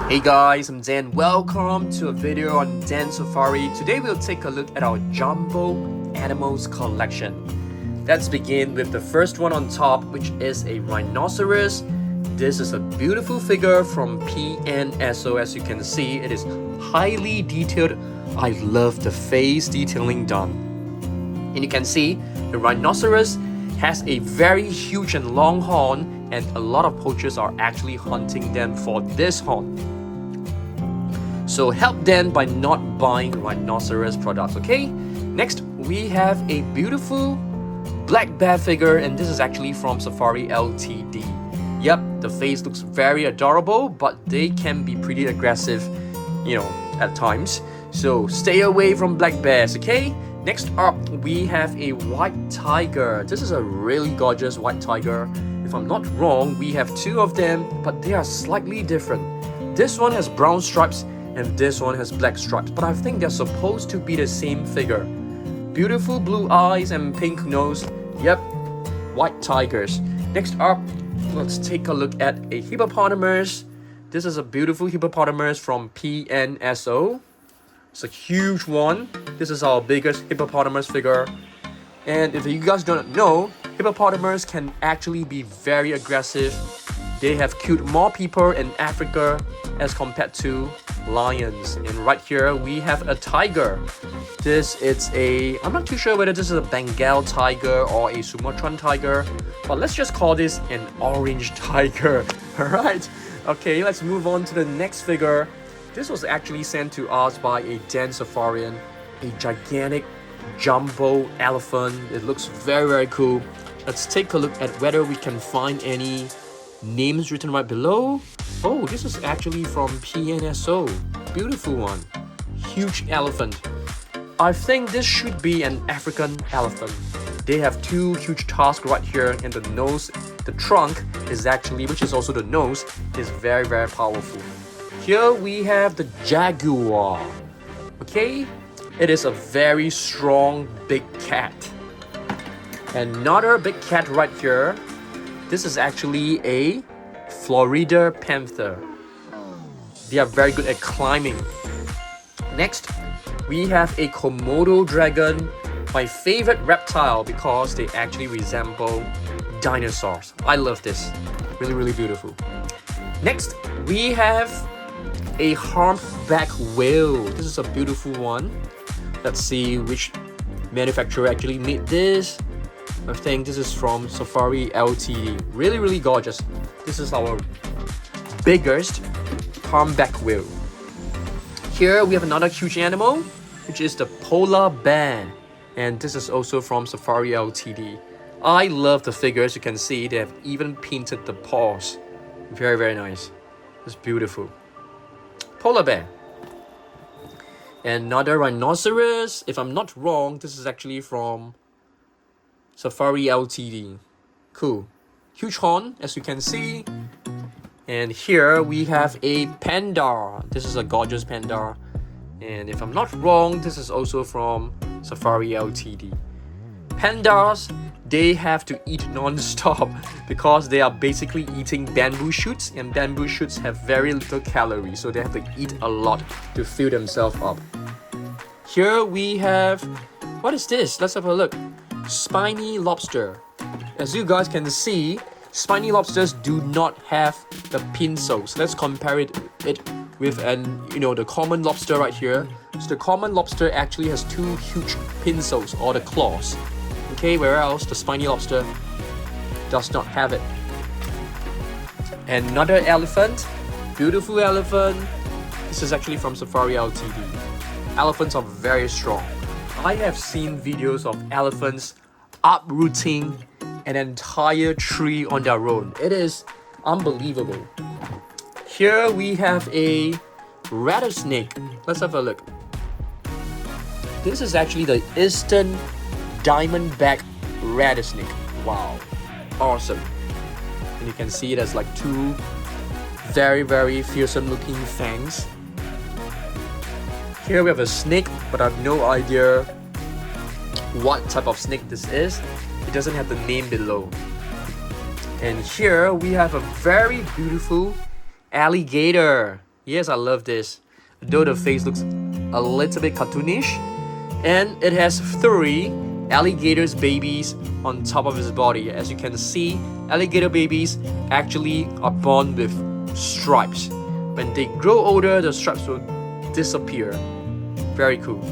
Hey guys, I'm Dan. Welcome to a video on Dan Safari. Today we'll take a look at our jumbo animals collection. Let's begin with the first one on top, which is a rhinoceros. This is a beautiful figure from PNSO. As you can see, it is highly detailed. I love the face detailing done. And you can see the rhinoceros has a very huge and long horn, and a lot of poachers are actually hunting them for this horn. So help them by not buying rhinoceros products, okay? Next, we have a beautiful black bear figure, and this is actually from Safari Ltd. Yep, the face looks very adorable, but they can be pretty aggressive, at times. So stay away from black bears, okay? Next up, we have a white tiger. This is a really gorgeous white tiger. If I'm not wrong, we have two of them, but they are slightly different. This one has brown stripes, and this one has black stripes, but I think they're supposed to be the same figure. Beautiful blue eyes and pink nose. Yep, white tigers. Next up, let's take a look at a hippopotamus. This is a beautiful hippopotamus from PNSO. It's a huge one. This is our biggest hippopotamus figure. And if you guys don't know, hippopotamus can actually be very aggressive. They have killed more people in Africa as compared to lions. And right here we have a tiger. I'm not too sure whether this is a Bengal tiger or a Sumatran tiger, but let's just call this an orange tiger. Alright, okay, let's move on to the next figure. This was actually sent to us by a Dan Safarian, a gigantic jumbo elephant. It looks very cool. Let's take a look at whether we can find any names written right below. Oh, this is actually from PNSO. Beautiful one. Huge elephant. I think this should be an African elephant. They have two huge tusks right here, and the nose, the trunk is actually, which is also the nose, is very powerful. Here we have the Jaguar. Okay, it is a very strong big cat. Another big cat right here. This is actually a Florida Panther. They are very good at climbing. Next, we have a Komodo dragon, my favorite reptile because they actually resemble dinosaurs. I love this. Really beautiful. Next, we have a humpback whale. This is a beautiful one. Let's see which manufacturer actually made this. I think this is from Safari Ltd. Really gorgeous. This is our biggest humpback whale. Here we have another huge animal, which is the polar bear. And this is also from Safari Ltd. I love the figures. You can see they have even painted the paws. Very nice. It's beautiful. Polar bear. Another rhinoceros. If I'm not wrong, this is actually from Safari Ltd. Cool. Huge horn, as you can see. And here we have a panda. This is a gorgeous panda. And if I'm not wrong, this is also from Safari Ltd. Pandas, they have to eat non-stop because they are basically eating bamboo shoots, and bamboo shoots have very little calories, so they have to eat a lot to fill themselves up. Here we have, what is this? Let's have a look. Spiny lobster. As you guys can see, spiny lobsters do not have the pincers. Let's compare it with the common lobster right here. So the common lobster actually has two huge pincers, or the claws. Okay, whereas the spiny lobster does not have it. Another elephant. Beautiful elephant. This is actually from Safari Ltd. Elephants are very strong. I have seen videos of elephants uprooting an entire tree on their own. It is unbelievable. Here we have a rattlesnake. Let's have a look. This is actually the Eastern diamondback rattlesnake. Wow, awesome. And you can see it has like two very fearsome looking fangs. Here we have a snake, but I have no idea what type of snake this is. It doesn't have the name below. And here we have a very beautiful alligator. Yes, I love this. Though the face looks a little bit cartoonish, and it has 3 alligators babies on top of his body. As you can see, alligator babies actually are born with stripes. When they grow older, the stripes will disappear. Very cool.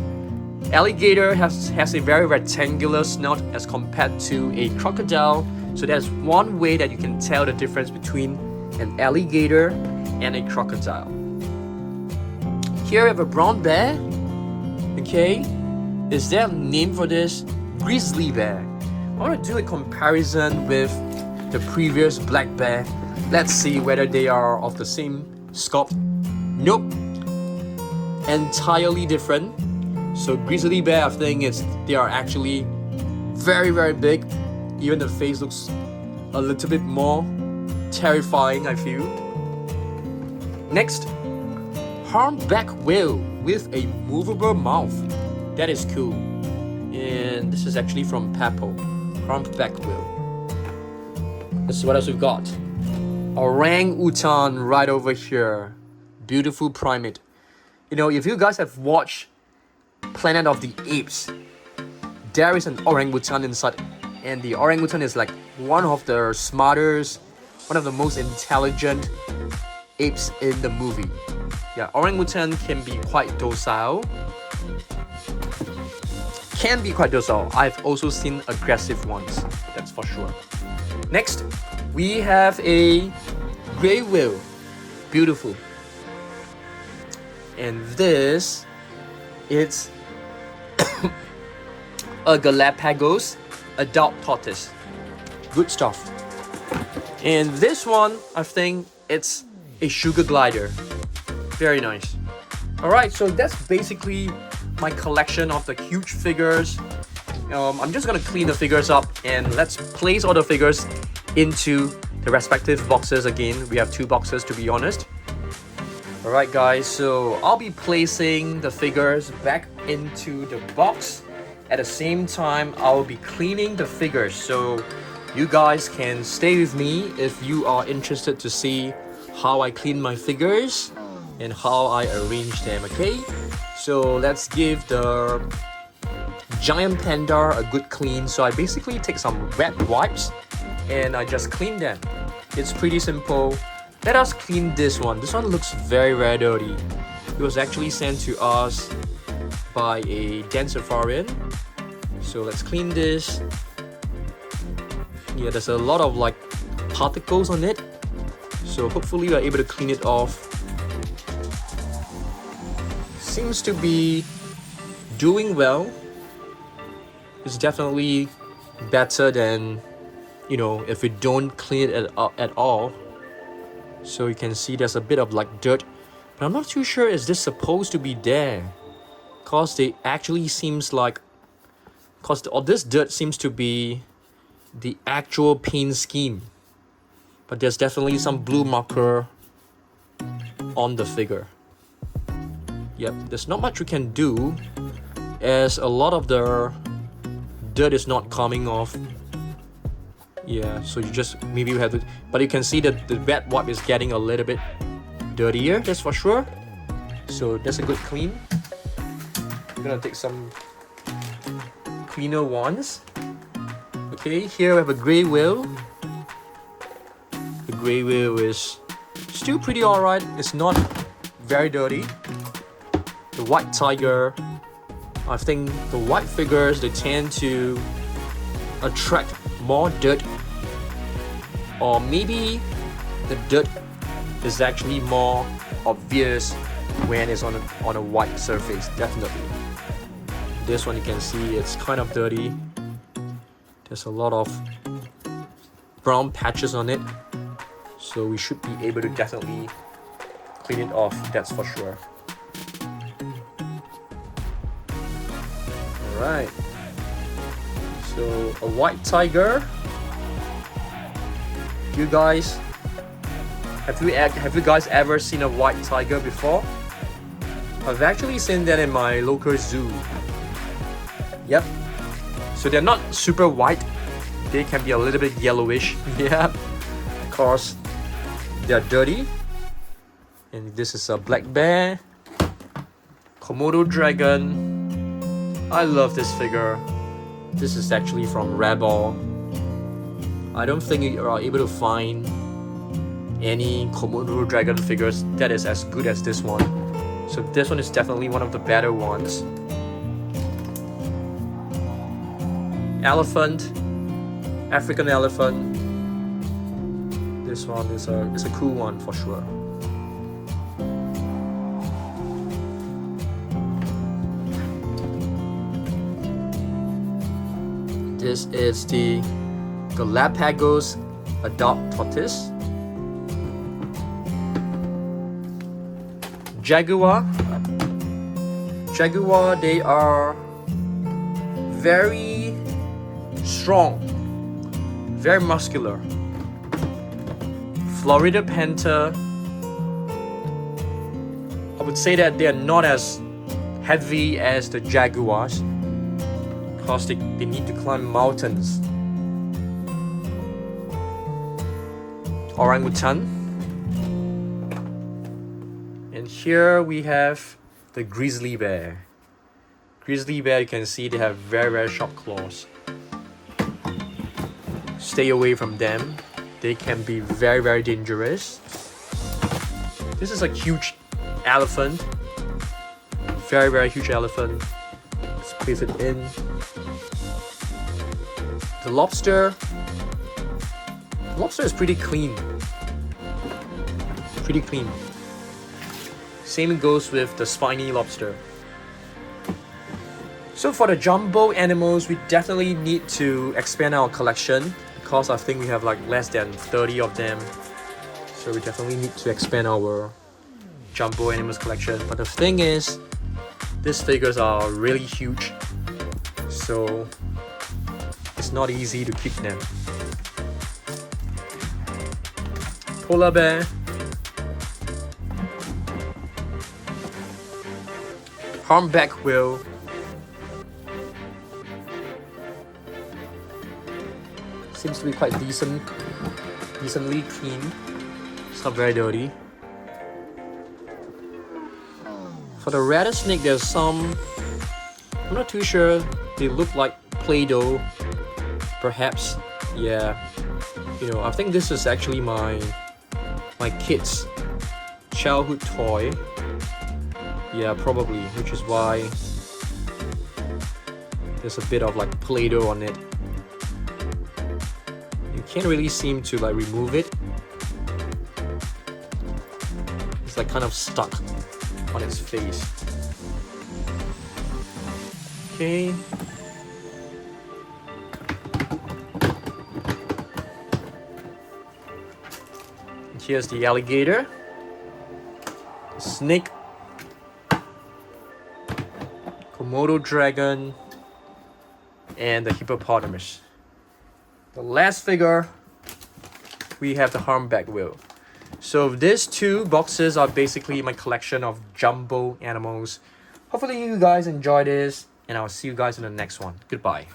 Alligator has a very rectangular snout as compared to a crocodile, so that's one way that you can tell the difference between an alligator and a crocodile. Here we have a brown bear. Okay, is there a name for this? Grizzly bear. I want to do a comparison with the previous black bear. Let's see whether they are of the same scope. Nope, entirely different. So grizzly bear, I think they are actually very, very big. Even the face looks a little bit more terrifying, I feel. Next, humpback whale with a movable mouth. That is cool. And this is actually from Papo. Humpback whale. This is what else we've got. Orangutan right over here. Beautiful primate. You know, if you guys have watched Planet of the Apes, there is an orangutan inside, and the orangutan is like one of the smartest, one of the most intelligent apes in the movie. Yeah, orangutan can be quite docile. I've also seen aggressive ones, that's for sure. Next, we have a gray whale. Beautiful. And this, it's a Galapagos adult tortoise. Good stuff. And this one, I think it's a sugar glider. Very nice. Alright, so that's basically my collection of the huge figures. I'm just gonna clean the figures up and let's place all the figures into the respective boxes again. We have 2 boxes to be honest. Alright guys, so I'll be placing the figures back into the box. At the same time, I'll be cleaning the figures, so you guys can stay with me if you are interested to see how I clean my figures and how I arrange them, okay? So let's give the giant panda a good clean. So I basically take some wet wipes and I just clean them. It's pretty simple. Let us clean this one. This one looks very, very dirty. It was actually sent to us by a Densifarian. So let's clean this. Yeah, there's a lot of like particles on it. So hopefully we're able to clean it off. Seems to be doing well. It's definitely better than, you know, if we don't clean it at all. So you can see there's a bit of like dirt, but I'm not too sure is this supposed to be there, cause they actually seems like, all this dirt seems to be the actual paint scheme, but there's definitely some blue marker on the figure. Yep, there's not much we can do as a lot of the dirt is not coming off. Yeah, so you just maybe you have to, but you can see that the wet wipe is getting a little bit dirtier, that's for sure. So that's a good clean. I'm gonna take some cleaner ones. Okay, here we have a grey whale. The grey whale is still pretty alright, it's not very dirty. The white tiger, I think the white figures, they tend to attract more dirt, or maybe the dirt is actually more obvious when it's on a white surface. Definitely. This one you can see it's kind of dirty. There's a lot of brown patches on it, so we should be able to definitely clean it off, that's for sure. Alright, so a white tiger. You guys, have you guys ever seen a white tiger before? I've actually seen that in my local zoo. Yep. So they're not super white. They can be a little bit yellowish. Yeah, because they're dirty. And this is a black bear. Komodo dragon. I love this figure. This is actually from Rebel. I don't think you are able to find any Komodo dragon figures that is as good as this one. So this one is definitely one of the better ones. Elephant, African elephant. This one is a cool one for sure. This is the Galapagos adopt tortoise. Jaguar. Jaguar, they are very strong, very muscular. Florida Panther. I would say that they are not as heavy as the Jaguars because they need to climb mountains. Orangutan. And here we have the grizzly bear. Grizzly bear, you can see they have very sharp claws. Stay away from them. They can be very dangerous. This is a huge elephant. Very huge elephant. Let's place it in. The lobster. The lobster is pretty clean. Pretty clean. Same goes with the spiny lobster. So for the jumbo animals, we definitely need to expand our collection because I think we have like less than 30 of them. So we definitely need to expand our jumbo animals collection. But the thing is, these figures are really huge. So it's not easy to keep them. Polar bear. Humpback whale. Seems to be quite decently clean. It's not very dirty. For the rattlesnake, there's some, I'm not too sure, they look like Play-Doh, perhaps. Yeah, you know, I think this is actually my kid's childhood toy. Yeah, probably, which is why there's a bit of like Play-Doh on it. You can't really seem to like remove it. It's like kind of stuck on its face. Okay. And here's the alligator, the snake, Komodo dragon, and the hippopotamus. The last figure, we have the humpback whale. So these two boxes are basically my collection of jumbo animals. Hopefully you guys enjoy this, and I'll see you guys in the next one. Goodbye.